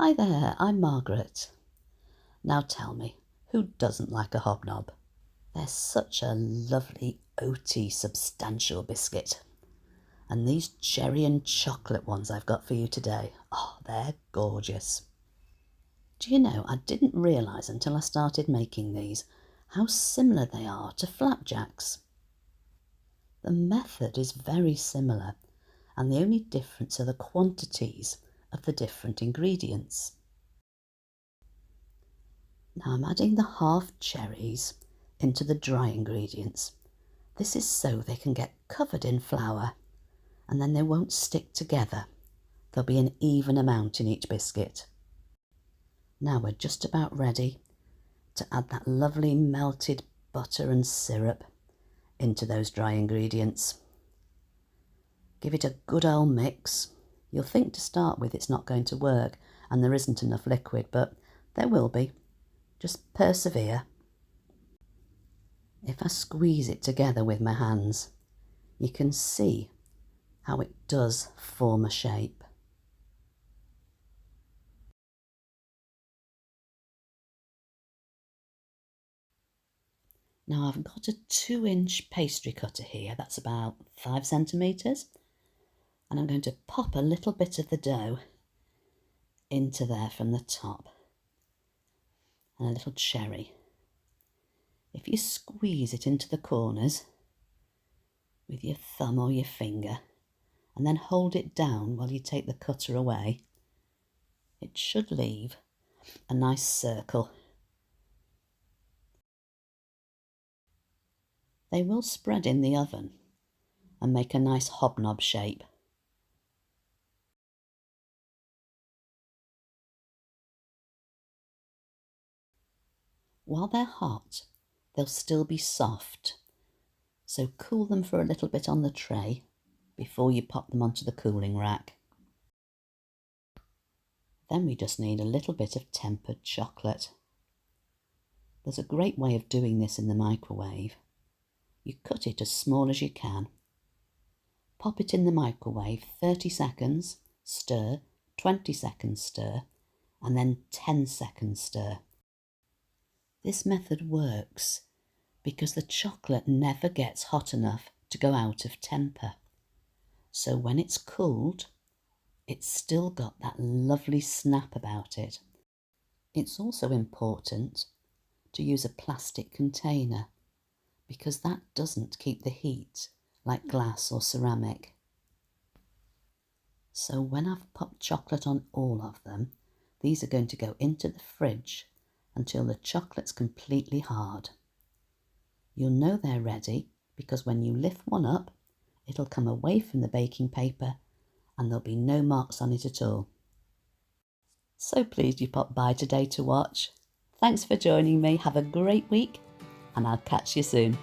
Hi there, I'm Margaret. Now tell me, who doesn't like a hobnob? They're such a lovely, oaty, substantial biscuit. And these cherry and chocolate ones I've got for you today, oh, they're gorgeous. Do you know, I didn't realise until I started making these how similar they are to flapjacks. The method is very similar, and the only difference are the quantities of the different ingredients. Now I'm adding the halved cherries into the dry ingredients. This is so they can get covered in flour and then they won't stick together. There'll be an even amount in each biscuit. Now we're just about ready to add that lovely melted butter and syrup into those dry ingredients. Give it a good old mix. You'll think to start with it's not going to work and there isn't enough liquid, but there will be. Just persevere. If I squeeze it together with my hands, you can see how it does form a shape. Now I've got a 2-inch pastry cutter here, that's about 5 centimetres, and I'm going to pop a little bit of the dough into there from the top, and a little cherry. If you squeeze it into the corners with your thumb or your finger, and then hold it down while you take the cutter away, it should leave a nice circle. They will spread in the oven and make a nice hobnob shape. While they're hot, they'll still be soft, so cool them for a little bit on the tray before you pop them onto the cooling rack. Then we just need a little bit of tempered chocolate. There's a great way of doing this in the microwave. You cut it as small as you can. Pop it in the microwave 30 seconds, stir, 20 seconds stir, and then 10 seconds stir. This method works because the chocolate never gets hot enough to go out of temper. So when it's cooled, it's still got that lovely snap about it. It's also important to use a plastic container because that doesn't keep the heat like glass or ceramic. So when I've popped chocolate on all of them, these are going to go into the fridge until the chocolate's completely hard. You'll know they're ready because when you lift one up, it'll come away from the baking paper and there'll be no marks on it at all. So pleased you popped by today to watch. Thanks for joining me. Have a great week and I'll catch you soon.